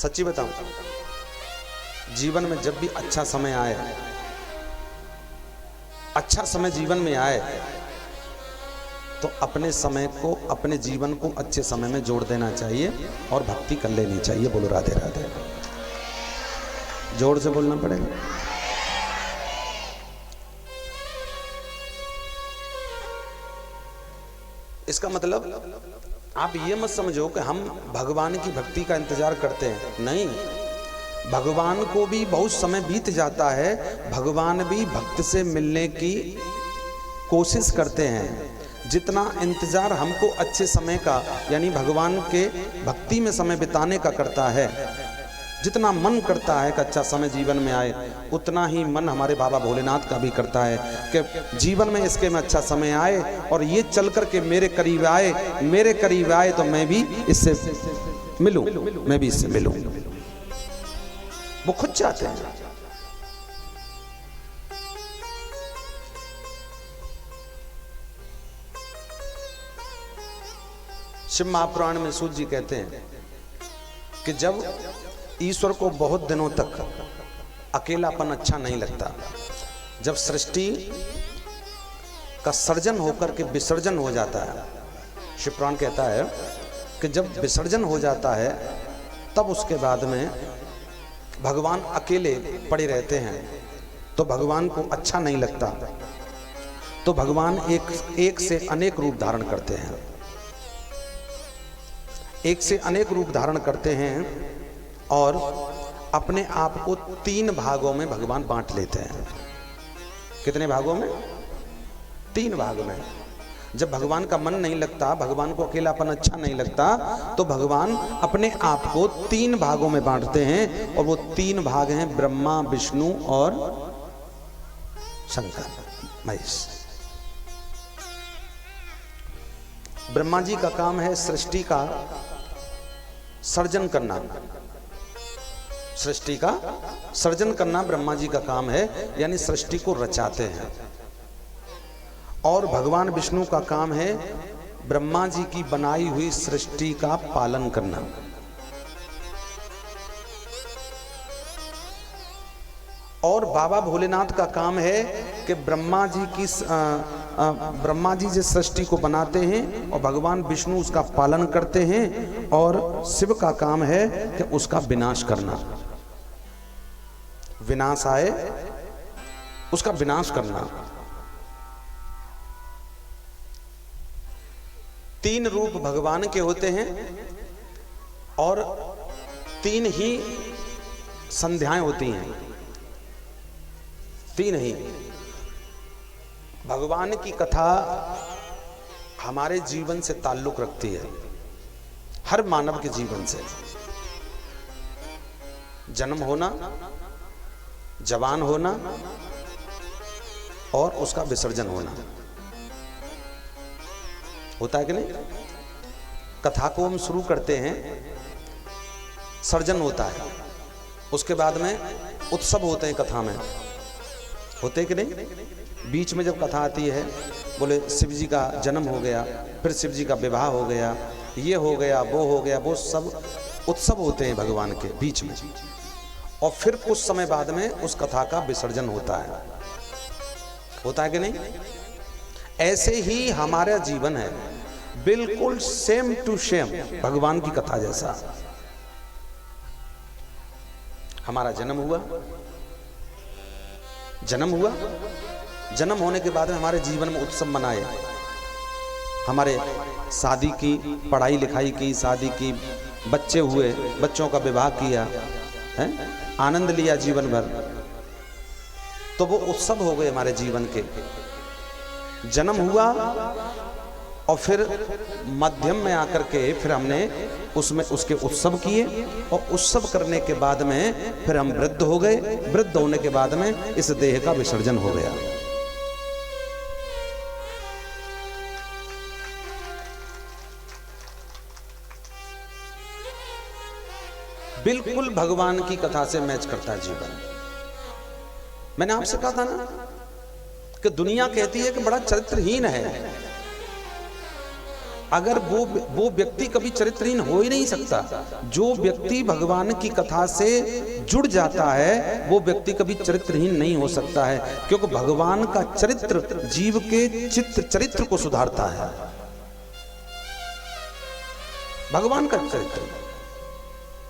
सच्ची बताऊं, जीवन में जब भी अच्छा समय आए, अच्छा समय जीवन में आए, तो अपने समय को, अपने जीवन को अच्छे समय में जोड़ देना चाहिए और भक्ति कर लेनी चाहिए। बोलो राधे राधे। जोर से बोलना पड़ेगा। इसका मतलब आप ये मत समझो कि हम भगवान की भक्ति का इंतजार करते हैं, नहीं। भगवान को भी बहुत समय बीत जाता है, भगवान भी भक्त से मिलने की कोशिश करते हैं। जितना इंतजार हमको अच्छे समय का, यानी भगवान के भक्ति में समय बिताने का करता है, जितना मन करता है कि अच्छा समय जीवन में आए, उतना ही मन हमारे बाबा भोलेनाथ का भी करता है कि जीवन में इसके में अच्छा समय आए और ये चल कर के मेरे करीब आए, मेरे करीब आए तो मैं भी इससे मिलूं, मैं भी इससे मिलूं। वो खुद चाहते हैं। शिव महापुराण में सूत जी कहते हैं कि जब ईश्वर को बहुत दिनों तक अकेलापन अच्छा नहीं लगता, जब सृष्टि का सर्जन होकर के विसर्जन हो जाता है, शिव पुराण कहता है कि जब विसर्जन हो जाता है तब उसके बाद में भगवान अकेले पड़े रहते हैं, तो भगवान को अच्छा नहीं लगता, तो भगवान एक से अनेक रूप धारण करते हैं, एक से अनेक रूप धारण करते हैं और अपने आप को 3 भागों में भगवान बांट लेते हैं। कितने भागों में? 3 भाग में। जब भगवान का मन नहीं लगता, भगवान को अकेलापन अच्छा नहीं लगता, तो भगवान अपने आप को 3 भागों में बांटते हैं और वो 3 भाग हैं ब्रह्मा, विष्णु और शंकर, महेश। ब्रह्मा जी का काम है सृष्टि का सर्जन करना, सृष्टि का सर्जन करना ब्रह्मा जी का काम है, यानी सृष्टि को रचाते हैं। और भगवान विष्णु का काम है ब्रह्मा जी की बनाई हुई सृष्टि का पालन करना। और बाबा भोलेनाथ का काम है कि ब्रह्मा जी जिस सृष्टि को बनाते हैं और भगवान विष्णु उसका पालन करते हैं, और शिव का काम है कि उसका विनाश करना। विनाश आए उसका विनाश करना। 3 रूप भगवान के होते हैं और 3 ही संध्याएं होती हैं, 3 ही। भगवान की कथा हमारे जीवन से ताल्लुक रखती है, हर मानव के जीवन से। जन्म होना, जवान होना और उसका विसर्जन होना, होता है कि नहीं? कथा को हम शुरू करते हैं, सर्जन होता है, उसके बाद में उत्सव होते हैं कथा में, होते हैं कि नहीं? बीच में जब कथा आती है, बोले शिव जी का जन्म हो गया, फिर शिव जी का विवाह हो गया, ये हो गया, वो हो गया, वो सब उत्सव होते हैं भगवान के बीच में। और फिर कुछ समय बाद में उस कथा का विसर्जन होता है, होता है कि नहीं? ऐसे ही हमारा जीवन है, बिल्कुल सेम टू सेम भगवान की कथा जैसा। हमारा जन्म हुआ, जन्म होने के बाद में हमारे जीवन में उत्सव मनाए, हमारे शादी की, पढ़ाई लिखाई की, शादी की, बच्चे हुए, बच्चों का विवाह किया है, आनंद लिया जीवन भर, तो वो उत्सव हो गए हमारे जीवन के। जन्म हुआ और फिर मध्यम में आकर के फिर हमने उसमें उसके उत्सव किए, और उत्सव करने के बाद में फिर हम वृद्ध हो गए, वृद्ध होने के बाद में इस देह का विसर्जन हो गया। बिल्कुल भगवान की कथा से मैच करता है जीवन। मैंने आपसे कहा था ना कि दुनिया कहती है कि बड़ा चरित्रहीन है, अगर वो व्यक्ति कभी चरित्रहीन हो ही नहीं सकता। जो व्यक्ति भगवान की कथा से जुड़ जाता है वो व्यक्ति कभी चरित्रहीन नहीं हो सकता है, क्योंकि भगवान का चरित्र जीव के चरित्र को सुधारता है। भगवान का चरित्र,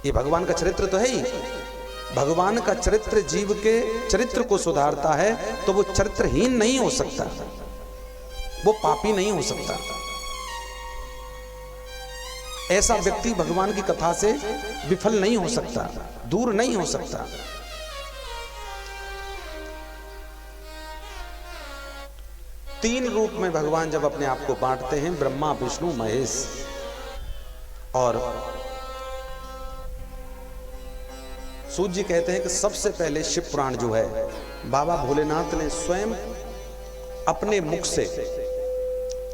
ये भगवान का चरित्र तो है ही। भगवान का चरित्र जीव के चरित्र को सुधारता है, तो वो चरित्रहीन नहीं हो सकता, वो पापी नहीं हो सकता। ऐसा व्यक्ति भगवान की कथा से विफल नहीं हो सकता, दूर नहीं हो सकता। तीन रूप में भगवान जब अपने आप को बांटते हैं, ब्रह्मा विष्णु महेश, और सूत जी कहते हैं कि सबसे पहले शिव पुराण जो है बाबा भोलेनाथ ने स्वयं अपने मुख से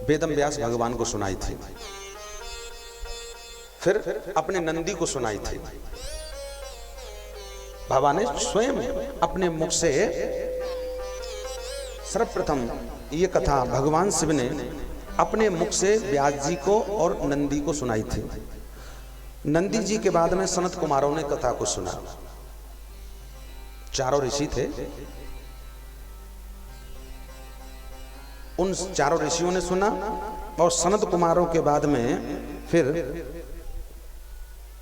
वेदम व्यास भगवान को सुनाई थी, फिर अपने नंदी को सुनाई थी। बाबा ने स्वयं अपने मुख से सर्वप्रथम ये कथा भगवान शिव ने अपने मुख से व्यास जी को और नंदी को सुनाई थी। नंदी जी के बाद में सनत कुमारों ने कथा को सुना। चारों ऋषि थे, उन चारों ऋषियों ने सुना, और सनत कुमारों के बाद में फिर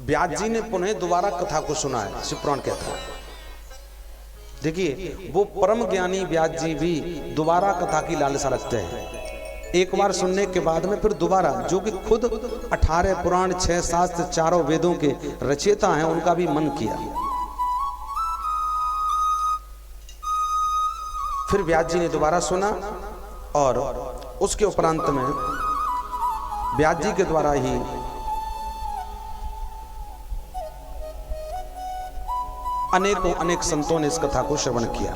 व्यास जी ने पुनः दोबारा कथा को सुना है। शिवपुराण कहता है, देखिए वो परम ज्ञानी व्यास जी भी दोबारा कथा की लालसा रखते हैं। एक बार सुनने के बाद में फिर दोबारा, जो कि खुद 18 पुराण 6 शास्त्र चारों वेदों के रचयिता हैं, उनका भी मन किया। फिर व्यास जी ने दोबारा सुना, और उसके उपरांत में व्यास जी के द्वारा ही अनेकों अनेक संतों ने इस कथा को श्रवण किया।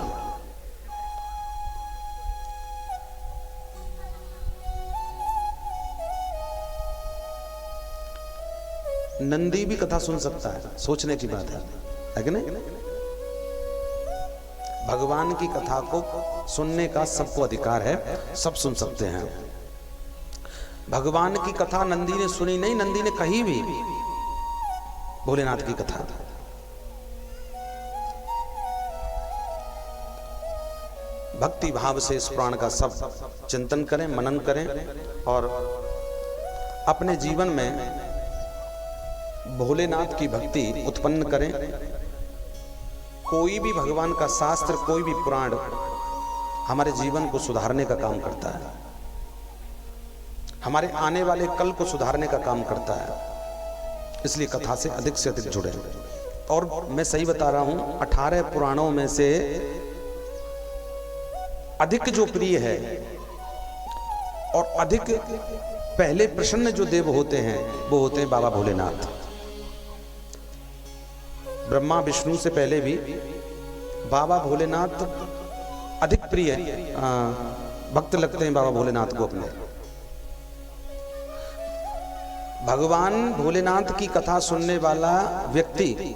नंदी भी कथा सुन सकता है, सोचने की बात है कि नहीं? भगवान की कथा को सुनने का सबको अधिकार है, सब सुन सकते हैं। भगवान की कथा नंदी ने सुनी नहीं, नंदी ने कही भी भोलेनाथ की कथा। भक्ति भाव से इस पुराण का सब चिंतन करें, मनन करें, और अपने जीवन में भोलेनाथ की भक्ति उत्पन्न करें। कोई भी भगवान का शास्त्र, कोई भी पुराण हमारे जीवन को सुधारने का काम करता है, हमारे आने वाले कल को सुधारने का काम करता है। इसलिए कथा से अधिक जुड़े। और मैं सही बता रहा हूं, 18 पुराणों में से अधिक जो प्रिय है और अधिक पहले प्रसन्न जो देव होते हैं वो होते हैं बाबा भोलेनाथ। ब्रह्मा विष्णु से पहले भी बाबा भोलेनाथ अधिक प्रिय भक्त लगते हैं बाबा भोलेनाथ को अपने। भगवान भोलेनाथ की कथा सुनने वाला व्यक्ति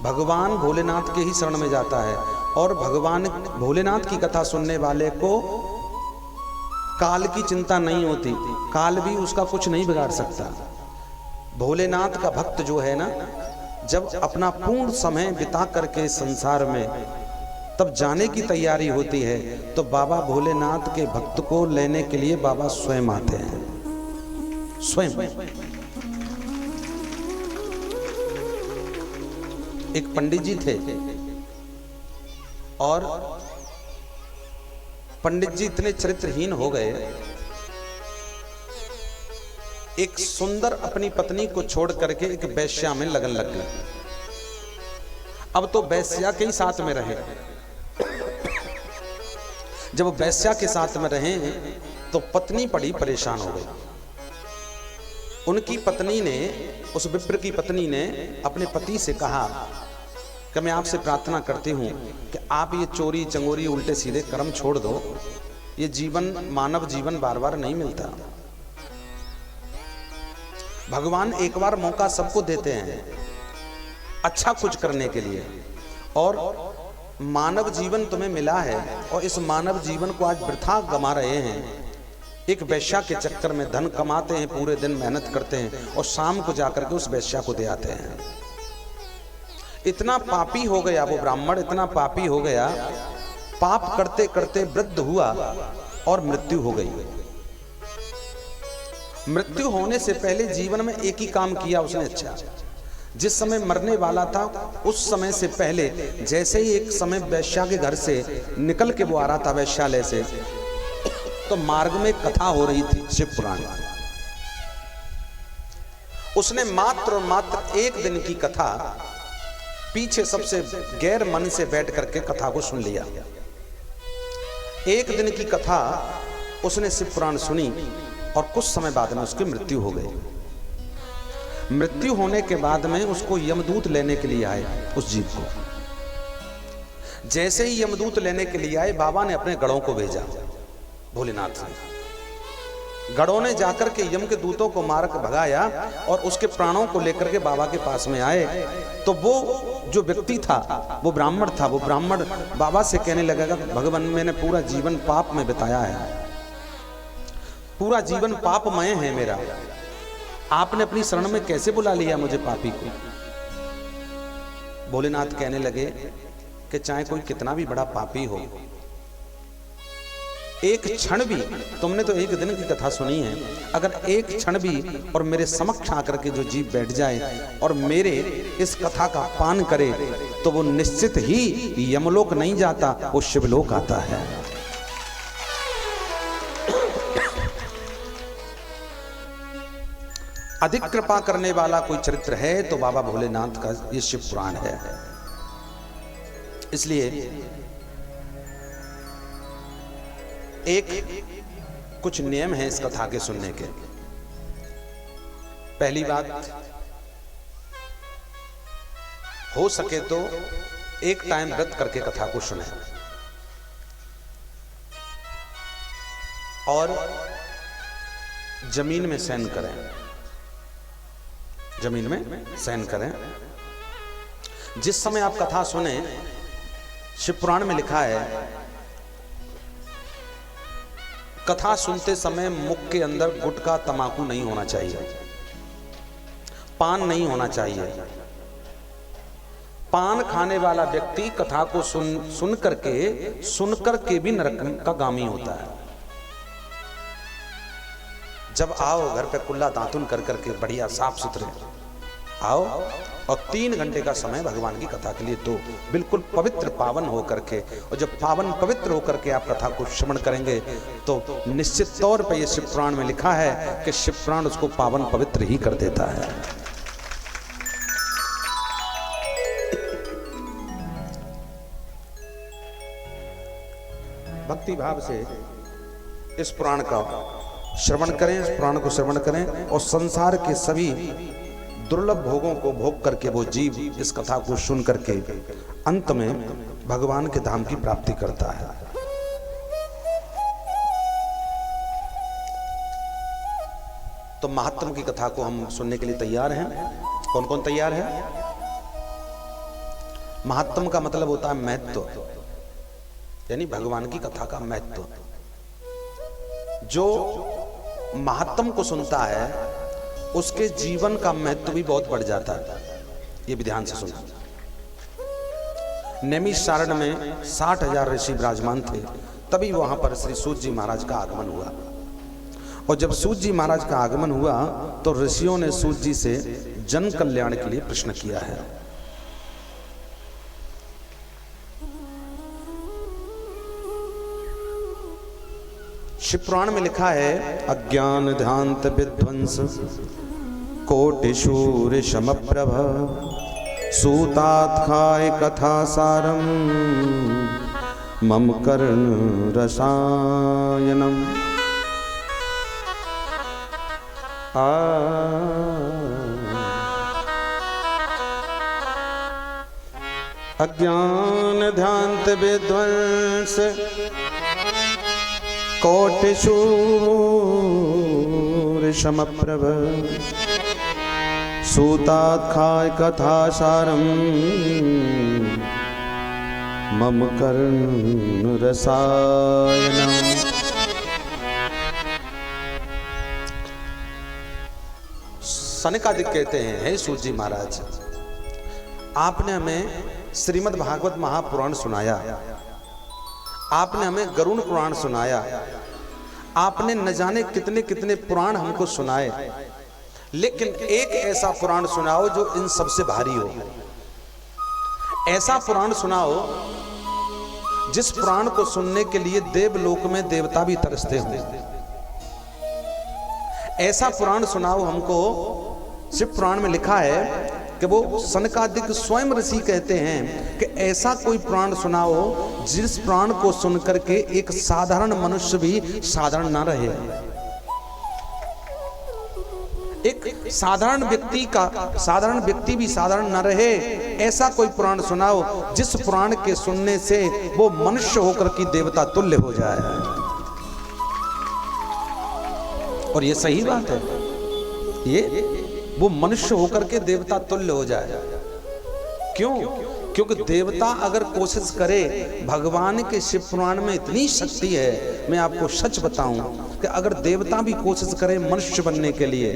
भगवान भोलेनाथ के ही शरण में जाता है, और भगवान भोलेनाथ की कथा सुनने वाले को काल की चिंता नहीं होती, काल भी उसका कुछ नहीं बिगाड़ सकता। भोलेनाथ का भक्त जो है ना, जब अपना पूर्ण समय बिता करके संसार में तब जाने की तैयारी होती है, तो बाबा भोलेनाथ के भक्त को लेने के लिए बाबा स्वयं आते हैं, स्वयं। एक पंडित जी थे, और पंडित जी इतने चरित्रहीन हो गए, एक सुंदर अपनी पत्नी को छोड़ करके एक वैश्या में लगन लग गई। अब तो वैश्या के ही साथ में रहे। जब वैश्या के साथ में रहे तो पत्नी बड़ी परेशान हो गई। उनकी पत्नी ने, उस विप्र की पत्नी ने अपने पति से कहा कि मैं आपसे प्रार्थना करती हूँ कि आप ये चोरी चंगोरी उल्टे सीधे कर्म छोड़ दो। ये जीवन, मानव जीवन बार बार नहीं मिलता। भगवान एक बार मौका सबको देते हैं अच्छा कुछ करने के लिए, और मानव जीवन तुम्हें मिला है, और इस मानव जीवन को आज वृथा गमा रहे हैं। एक वैश्या के चक्कर में धन कमाते हैं, पूरे दिन मेहनत करते हैं और शाम को जाकर के उस वैश्या को दे आते हैं। इतना पापी हो गया वो ब्राह्मण, इतना पापी हो गया, पाप करते करते वृद्ध हुआ और मृत्यु हो गई। मृत्यु होने से पहले जीवन में एक ही काम किया उसने अच्छा। जिस समय मरने वाला था उस समय से पहले जैसे ही एक समय वैश्या के घर से निकल के वो आ रहा था वैश्यालय से, तो मार्ग में कथा हो रही थी शिव पुराण। उसने मात्र और मात्र एक दिन की कथा पीछे सबसे गैर मन से बैठ करके कथा को सुन लिया। एक दिन की कथा उसने शिव पुराण सुनी और कुछ समय बाद में उसकी मृत्यु हो गई। मृत्यु होने के बाद में उसको यमदूत लेने के लिए आए उस जीव को। जैसे ही यमदूत लेने के लिए आए, बाबा ने अपने गढ़ों को भेजा, भोलेनाथ ने। गढ़ों ने जाकर के यम के दूतों को मार कर भगाया और उसके प्राणों को लेकर के बाबा के पास में आए। तो वो जो व्यक्ति था, वो ब्राह्मण था, वो ब्राह्मण बाबा से कहने लगा, भगवान मैंने पूरा जीवन पाप में बिताया है, पूरा जीवन पापमय है मेरा, आपने अपनी शरण में कैसे बुला लिया मुझे पापी को। भोलेनाथ कहने लगे कि चाहे कोई कितना भी बड़ा पापी हो, एक क्षण भी, तुमने तो एक दिन की कथा सुनी है, अगर एक क्षण भी और मेरे समक्ष आकर के जो जीव बैठ जाए और मेरे इस कथा का पान करे, तो वो निश्चित ही यमलोक नहीं जाता, वो शिवलोक आता है। अधिक कृपा करने वाला कोई चरित्र है तो बाबा भोलेनाथ का ये शिव पुराण है। इसलिए एक कुछ नियम है इस कथा के सुनने के। पहली बात, हो सके तो एक टाइम व्रत करके कथा को सुने और जमीन में शयन करें, जमीन में शयन करें। जिस समय आप कथा सुने, शिव पुराण में लिखा है, कथा सुनते समय मुख के अंदर गुटखा तंबाकू नहीं होना चाहिए, पान नहीं होना चाहिए। पान खाने वाला व्यक्ति कथा को सुन करके भी नरक का गामी होता है। जब आओ घर पे कुल्ला दातुन कर करके बढ़िया साफ सुथरे आओ और 3 घंटे का समय भगवान की कथा के लिए दो, बिल्कुल पवित्र पावन हो करके। और जब पावन पवित्र होकर के आप कथा को श्रवण करेंगे तो निश्चित तौर पे ये शिव पुराण में लिखा है कि शिव पुराण उसको पावन पवित्र ही कर देता है। भक्ति भाव से इस पुराण का श्रवण करें, इस पुराण को श्रवण करें और संसार के सभी दुर्लभ भोगों को भोग करके वो जीव इस कथा को सुन करके अंत में भगवान के धाम की प्राप्ति करता है। तो महात्म की कथा को हम सुनने के लिए तैयार हैं। कौन कौन तैयार है? महात्म का मतलब होता है महत्व, यानी भगवान की कथा का महत्व। जो महात्म को सुनता है उसके जीवन का महत्व भी बहुत बढ़ जाता है। ये भी ध्यान से सुना। नैमिषारण्य में 60,000 ऋषि विराजमान थे, तभी वहां पर श्री सूत जी महाराज का आगमन हुआ। और जब सूत जी महाराज का आगमन हुआ तो ऋषियों ने सूत जी से जन कल्याण के लिए प्रश्न किया है। शिव पुराण में लिखा है, अज्ञान ध्यांत विध्वंस कोटि शूर समप्रभ सूतात खाय कथा सारम मम कर्ण रसायनम। अज्ञान ध्यांत विध्वंस कोटि शूर समप्रभ सूतात खाय कथा सारम मम कर्ण रसायनम। सनकादिक कहते हैं, हे सूत जी महाराज, आपने हमें श्रीमद् भागवत महापुराण सुनाया, आपने हमें गरुड़ पुराण सुनाया, आपने न जाने कितने कितने पुराण हमको सुनाए, लेकिन एक ऐसा पुराण सुनाओ जो इन सबसे भारी हो। ऐसा पुराण सुनाओ जिस पुराण को सुनने के लिए देवलोक में देवता भी तरसते हों। ऐसा पुराण सुनाओ हमको। शिव पुराण में लिखा है कि वो सनकादिक स्वयं ऋषि कहते हैं कि ऐसा कोई पुराण सुनाओ जिस पुराण को सुनकर के एक साधारण मनुष्य भी साधारण ना रहे, एक साधारण व्यक्ति भी साधारण न रहे। ऐसा कोई पुराण सुनाओ जिस पुराण के सुनने से वो मनुष्य होकर के देवता तुल्य हो जाए। और ये सही बात है, ये वो मनुष्य होकर के देवता तुल्य हो जाए। क्यों? क्योंकि देवता अगर कोशिश करे, भगवान के शिव पुराण में इतनी शक्ति है, मैं आपको सच बताऊं कि अगर देवता भी कोशिश करे मनुष्य बनने के लिए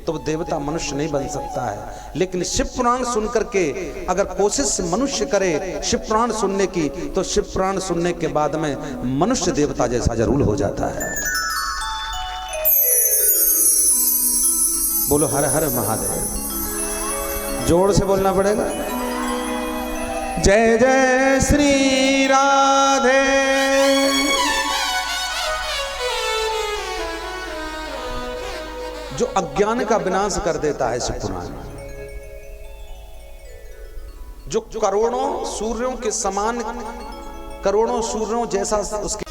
तो देवता मनुष्य नहीं बन सकता है। लेकिन शिव पुराण सुन करके अगर कोशिश मनुष्य करे शिव पुराण सुनने की, तो शिव पुराण सुनने के बाद में मनुष्य देवता जैसा जरूर हो जाता है। बोलो हर हर महादेव। जोर से बोलना पड़ेगा। जय जय श्री राधे। जो अज्ञान का विनाश कर देता है शिव पुराण, जो करोड़ों सूर्यों के समान, करोड़ों सूर्यों जैसा उसके,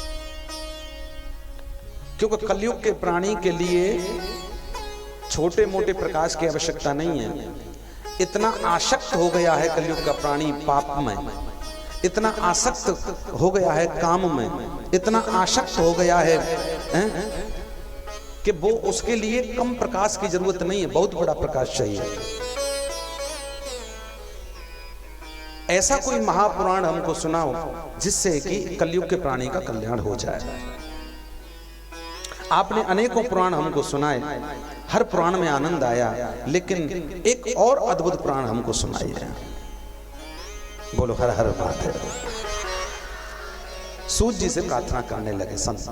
क्योंकि कलयुग के प्राणी के लिए छोटे मोटे प्रकाश की आवश्यकता नहीं है। इतना आसक्त हो गया है कलयुग का प्राणी पाप में, इतना आसक्त हो गया है काम में, इतना आसक्त हो गया है कि वो उसके लिए कम प्रकाश की जरूरत नहीं है, बहुत बड़ा प्रकाश चाहिए। ऐसा कोई महापुराण हमको सुनाओ जिससे कि कलयुग के प्राणी का कल्याण हो जाए। आपने अनेकों पुराण हमको सुनाए, हर पुराण में आनंद आया, लेकिन एक और अद्भुत पुराण हमको सुनाई है। बोलो हर हर महादेव। सूत जी से प्रार्थना करने लगे संत।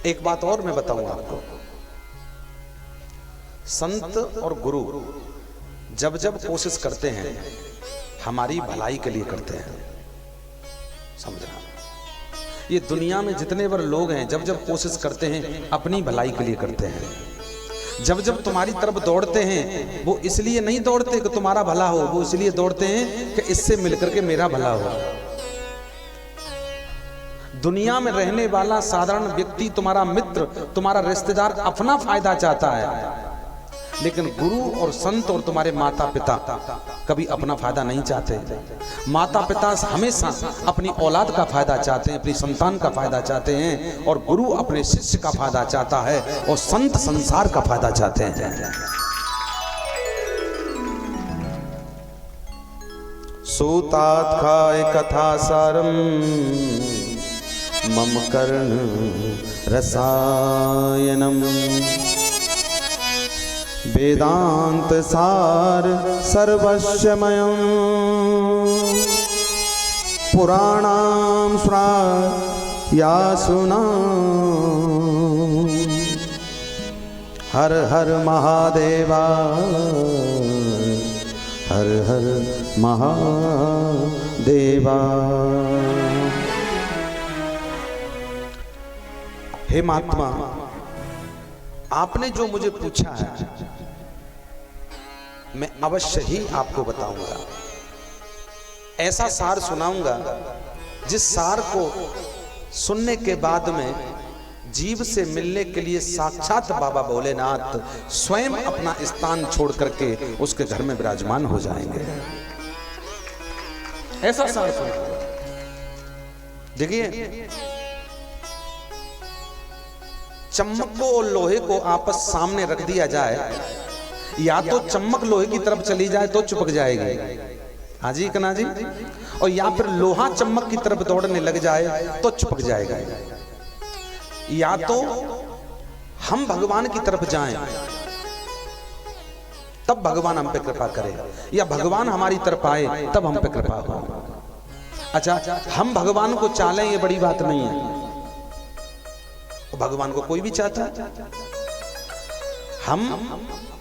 एक बात और मैं बताऊंगा आपको, संत और गुरु जब जब कोशिश करते हैं हमारी भलाई के लिए करते हैं, समझना। ये दुनिया में जितने बार लोग हैं जब जब कोशिश करते हैं अपनी भलाई के लिए करते हैं। जब जब तुम्हारी तरफ दौड़ते हैं वो इसलिए नहीं दौड़ते कि तुम्हारा भला हो, वो इसलिए दौड़ते हैं कि इससे मिलकर के मेरा भला हो। दुनिया में रहने वाला साधारण व्यक्ति, तुम्हारा मित्र, तुम्हारा रिश्तेदार अपना फायदा चाहता है, लेकिन गुरु और संत और तुम्हारे माता पिता कभी अपना फायदा नहीं चाहते। माता पिता हमेशा अपनी औलाद का फायदा चाहते हैं, अपनी संतान का फायदा चाहते हैं, और गुरु अपने शिष्य का फायदा चाहता है, और संत संसार का फायदा चाहते हैं। सूतात खाय कथा सारम मम कर्ण रसायनम वेदांत सार सर्वस्वमयम् पुराणां श्राव्यासुना। हर हर महादेवा, हर हर महादेवा। हे महात्मा, आपने जो मुझे पूछा है मैं अवश्य ही आपको बताऊंगा। ऐसा सार सुनाऊंगा जिस सार को सुनने के बाद में जीव से मिलने के लिए साक्षात बाबा भोलेनाथ स्वयं अपना स्थान छोड़ करके उसके घर में विराजमान हो जाएंगे। ऐसा सार सुनाऊंगा। देखिए, चम्मक को और लोहे को आपस सामने रख दिया जाए, या तो चम्मक लोहे की तरफ चली जाए तो चिपक जाएगी, हाँ जी कना जी, और या फिर लोहा चम्मक की तरफ दौड़ने लग जाए तो चिपक जाएगा। या तो हम भगवान की तरफ जाएं, तब भगवान हम पे कृपा करे, या भगवान हमारी तरफ आए तब हम पे कृपा हो। अच्छा, हम भगवान को चालें ये बड़ी बात नहीं है, भगवान को कोई भी चाहता है। हम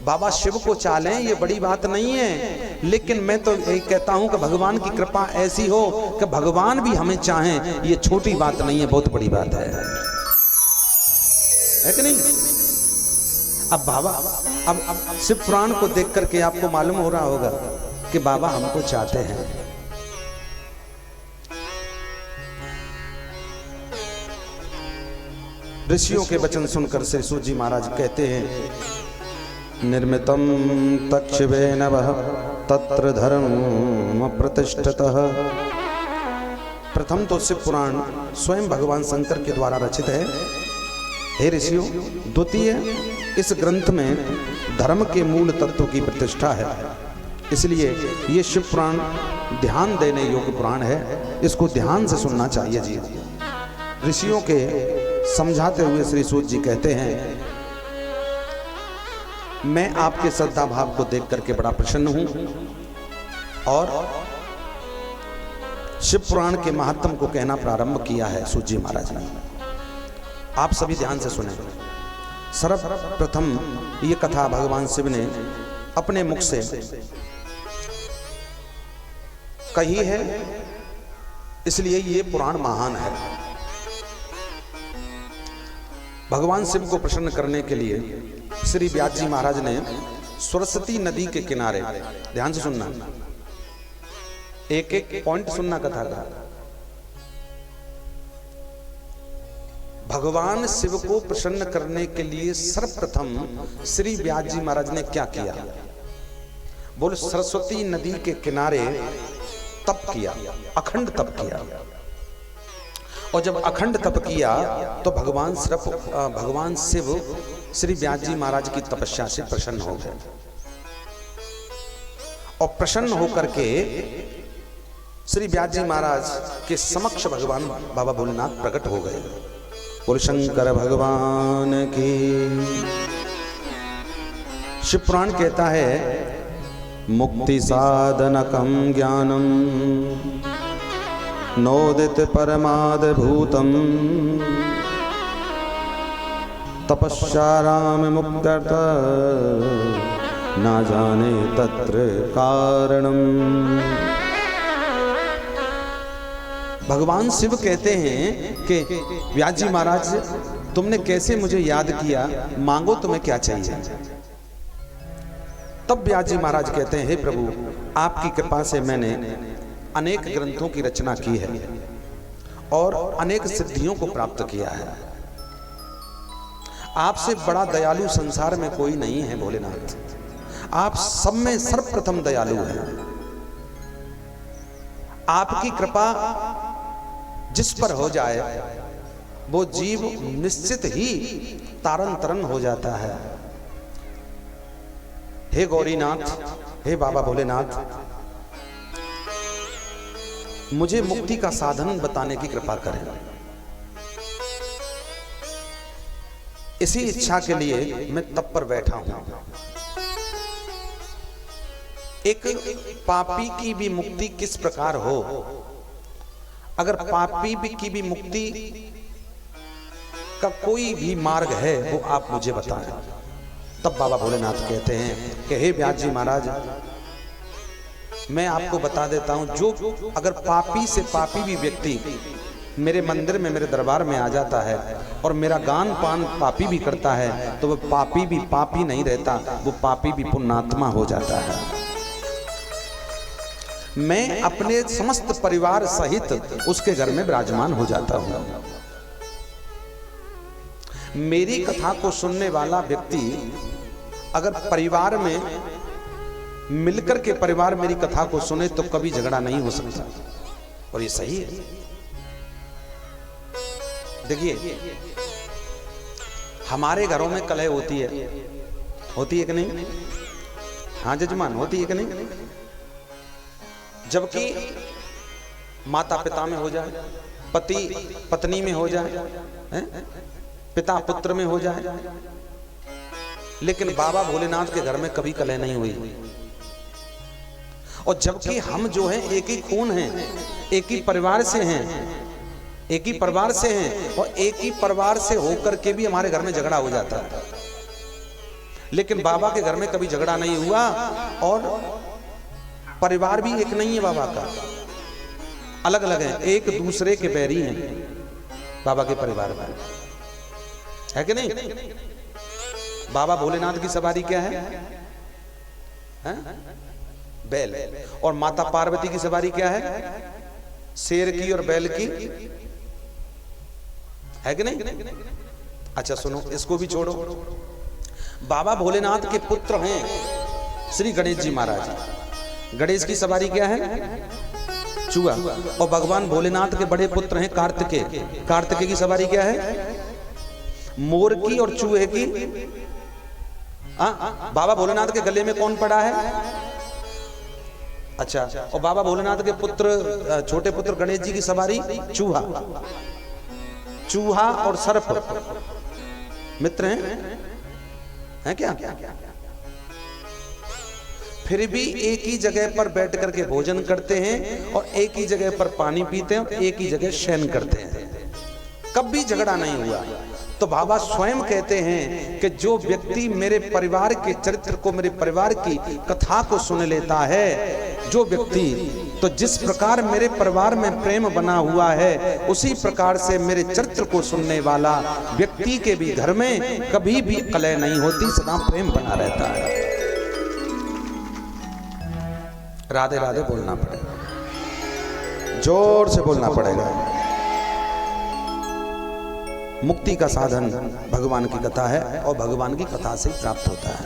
बाबा शिव को चालें ये बड़ी बात नहीं है, लेकिन मैं तो यही कहता हूं कि भगवान की कृपा ऐसी हो कि भगवान भी हमें चाहें, ये छोटी बात नहीं है, बहुत बड़ी बात है कि नहीं? अब बाबा, अब शिव पुराण को देख करके आपको मालूम हो रहा होगा कि बाबा हमको चाहते हैं। ऋषियों के वचन सुनकर श्री सूत जी महाराज कहते हैं, निर्मितम तक्षिवे नवः तत्र धर्म प्रतिष्ठितः। प्रथम तो शिव पुराण स्वयं भगवान शंकर के द्वारा रचित है, हे ऋषियों। द्वितीय, इस ग्रंथ में धर्म के मूल तत्व की प्रतिष्ठा है, इसलिए ये शिव पुराण ध्यान देने योग्य पुराण है, इसको ध्यान से सुनना चाहिए जी। ऋषियों के समझाते हुए श्री सूत जी कहते हैं, मैं आपके श्रद्धा भाव को देख करके बड़ा प्रसन्न हूं और शिव पुराण के महात्म को कहना प्रारंभ किया है सूत जी महाराज ने। आप सभी ध्यान से सुने। सर्वप्रथम ये कथा भगवान शिव ने अपने मुख से कही है, इसलिए ये पुराण महान है। भगवान शिव को प्रसन्न करने के लिए श्री व्यास जी महाराज ने सरस्वती नदी के किनारे, ध्यान से सुनना, एक एक पॉइंट सुनना कथा का। भगवान शिव को प्रसन्न करने के लिए सर्वप्रथम श्री व्यास जी महाराज ने क्या किया? बोल, सरस्वती नदी के किनारे तप किया, अखंड तप किया। और जब अखंड तप किया तो भगवान शिव श्री व्यास जी महाराज की तपस्या से प्रसन्न हो गए, और प्रसन्न होकर के श्री व्यास जी महाराज के समक्ष भगवान बाबा भोलेनाथ प्रकट हो गए। बोल शंकर भगवान की। शिव पुराण कहता है, मुक्ति साधनकम ज्ञानम नोदित परमाद भूतम तपस्याराम मुक्त्यर्थ ना जाने तत्र कारणम। भगवान शिव कहते हैं कि व्यास जी महाराज, तुमने कैसे मुझे याद किया, मांगो तुम्हें क्या चाहिए। तब व्यास जी महाराज कहते हैं, हे प्रभु, आपकी कृपा से मैंने अनेक ग्रंथों की रचना की है और अनेक सिद्धियों को प्राप्त किया है। आपसे बड़ा दयालु संसार में कोई नहीं है भोलेनाथ, आप सब में सर्वप्रथम दयालु हैं। आपकी कृपा जिस पर हो जाए वो जीव निश्चित ही तारन तरन हो जाता है। हे गौरीनाथ, हे बाबा भोलेनाथ, मुझे मुक्ति का साधन बताने की कृपा करें। इसी इच्छा के लिए मैं तप पर बैठा हूं। एक पापी की भी मुक्ति किस प्रकार हो, अगर पापी की भी मुक्ति का कोई भी मार्ग है वो आप मुझे बताएं। तब बाबा भोलेनाथ कहते हैं कि हे व्यास जी महाराज, मैं आपको बता देता हूं, जो अगर पापी से पापी भी व्यक्ति मेरे मंदिर में, मेरे दरबार में आ जाता है और मेरा गान पान पापी भी करता है, तो वो पापी भी पापी नहीं रहता, वो पापी भी पुण्यात्मा हो जाता है। मैं अपने समस्त परिवार सहित उसके घर में विराजमान हो जाता हूं। मेरी कथा को सुनने वाला व्यक्ति अगर परिवार में मिलकर के परिवार मेरी कथा को सुने तो कभी झगड़ा नहीं हो सकता, और ये सही है। देखिए, हमारे घरों में कलह होती है कि नहीं? हाँ जजमान, होती है कि नहीं? जबकि माता पिता में हो जाए, पति पत्नी में हो जाए, पिता पुत्र में हो जाए, लेकिन बाबा भोलेनाथ के घर में कभी कलह नहीं हुई। और जबकि हम जो हैं एक ही खून हैं, एक ही परिवार से हैं, एक ही परिवार से हैं, और एक ही परिवार से होकर के भी हमारे घर में झगड़ा हो जाता है, लेकिन बाबा के घर में कभी झगड़ा नहीं हुआ। और परिवार भी एक नहीं है, बाबा का अलग अलग है, एक दूसरे के बैरी हैं बाबा के परिवार में, है कि नहीं? बाबा भोलेनाथ की सवारी क्या है? बैल। और माता पार्वती की सवारी क्या है? शेर की और बैल की, है कि नहीं? अच्छा सुनो, इसको भी छोड़ो। बाबा भोलेनाथ के पुत्र हैं श्री गणेश जी महाराज। गणेश की सवारी क्या है? चूहा। और भगवान भोलेनाथ के बड़े पुत्र हैं कार्तिकेय। कार्तिकेय की सवारी क्या है? मोर की और चूहे की। बाबा भोलेनाथ के गले में कौन पड़ा है? अच्छा, और बाबा भोलेनाथ के पुत्र, छोटे पुत्र गणेश जी की सवारी चूहा। चूहा और सर्प मित्र हैं क्या? फिर भी एक ही जगह पर बैठ करके भोजन करते हैं और एक ही जगह पर पानी पीते हैं और एक ही जगह शयन करते हैं, कभी झगड़ा नहीं हुआ। तो बाबा स्वयं कहते हैं कि जो व्यक्ति मेरे परिवार के चरित्र को, मेरे परिवार की कथा को सुन लेता है, जो व्यक्ति, तो जिस प्रकार मेरे परिवार में प्रेम बना हुआ है, उसी प्रकार से मेरे चरित्र को सुनने वाला व्यक्ति के भी घर में कभी भी कलह नहीं होती, सदा प्रेम बना रहता है। राधे राधे बोलना पड़ेगा, जोर से बोलना पड़ेगा। मुक्ति का साधन भगवान की कथा है और भगवान की कथा से प्राप्त होता है।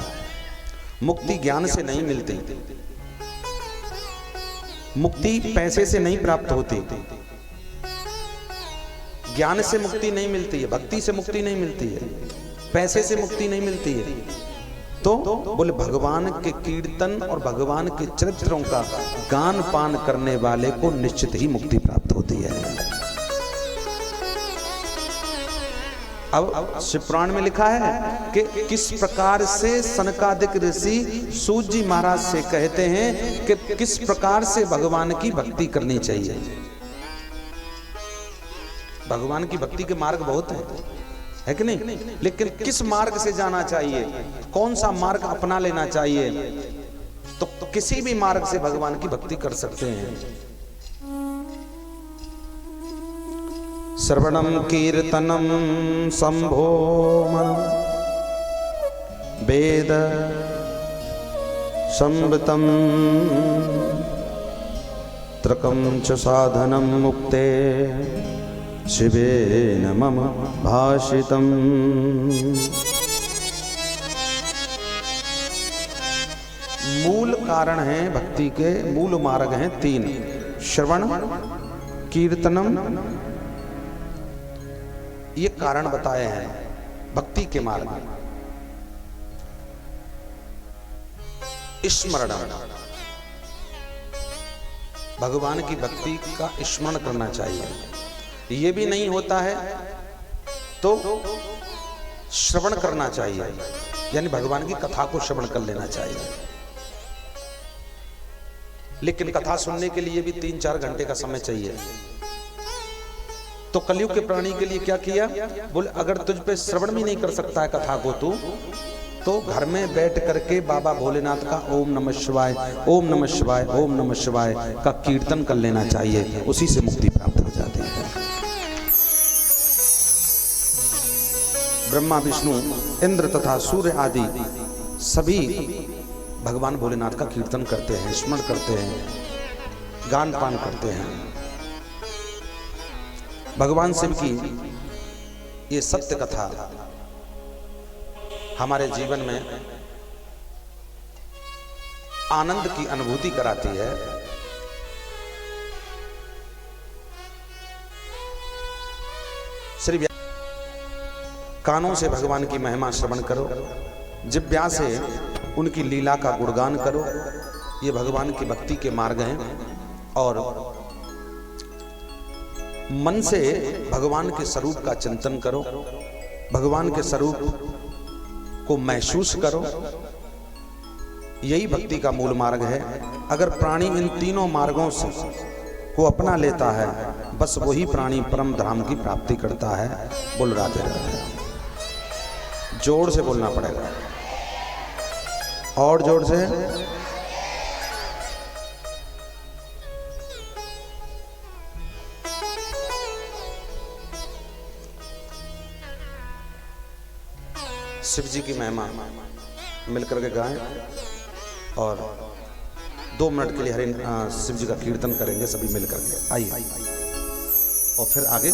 मुक्ति ज्ञान से नहीं मिलती, मुक्ति पैसे से नहीं प्राप्त होती, ज्ञान से मुक्ति नहीं मिलती है, भक्ति से मुक्ति नहीं मिलती है, पैसे से मुक्ति नहीं मिलती है। तो बोले भगवान के कीर्तन और भगवान के चरित्रों का गान पान करने वाले को निश्चित ही मुक्ति प्राप्त होती है। अब शिवपुराण में लिखा है कि किस प्रकार से सनकादिक ऋषि सूत जी महाराज से कहते हैं कि किस प्रकार से भगवान की भक्ति करनी चाहिए। भगवान की भक्ति के मार्ग बहुत हैं, है कि नहीं? लेकिन किस मार्ग से जाना चाहिए, कौन सा मार्ग अपना लेना चाहिए, तो किसी भी मार्ग से भगवान की भक्ति कर सकते हैं। श्रवणम कीर्तनम शंभो वेद संवृतम त्रकम च साधनम मुक्ते शिवेन मम भाषितम। मूल कारण है भक्ति के, मूल मार्ग हैं तीन: श्रवण, कीर्तनम, ये कारण बताए हैं भक्ति के मार्ग में। स्मरण, भगवान की भक्ति का स्मरण करना चाहिए। ये भी नहीं होता है तो श्रवण करना चाहिए, यानी भगवान की कथा को श्रवण कर लेना चाहिए। लेकिन कथा सुनने के लिए भी 3-4 घंटे का समय चाहिए। तो कलयुग के प्राणी के लिए क्या किया? बोले अगर तुझ पे श्रवण भी नहीं कर सकता है कथा को तू, तो घर में बैठ करके बाबा भोलेनाथ का ओम नमः शिवाय, ओम नमः शिवाय, ओम नमः शिवाय का कीर्तन कर लेना चाहिए। उसी से मुक्ति प्राप्त हो जाती है। ब्रह्मा, विष्णु, इंद्र तथा सूर्य आदि सभी भगवान भोलेनाथ का कीर्तन करते हैं, स्मरण करते हैं, गान पान करते हैं। भगवान शिव की ये सत्य कथा हमारे जीवन में आनंद की अनुभूति कराती है। सिर्फ कानों से भगवान की महिमा श्रवण करो, जिह्वा से उनकी लीला का गुणगान करो, ये भगवान की भक्ति के मार्ग हैं। और मन से भगवान के स्वरूप का चिंतन करो, भगवान के स्वरूप को महसूस करो। यही भक्ति का मूल मार्ग है। अगर प्राणी इन तीनों मार्गों से को अपना लेता है, बस वही प्राणी परम धाम की प्राप्ति करता है। बोल राधे राधे। जोर से बोलना पड़ेगा, और जोर से। शिव जी की महिमा मिलकर के गाएं और 2 मिनट के लिए शिव जी का कीर्तन करेंगे सभी मिलकर के। आइए और फिर आगे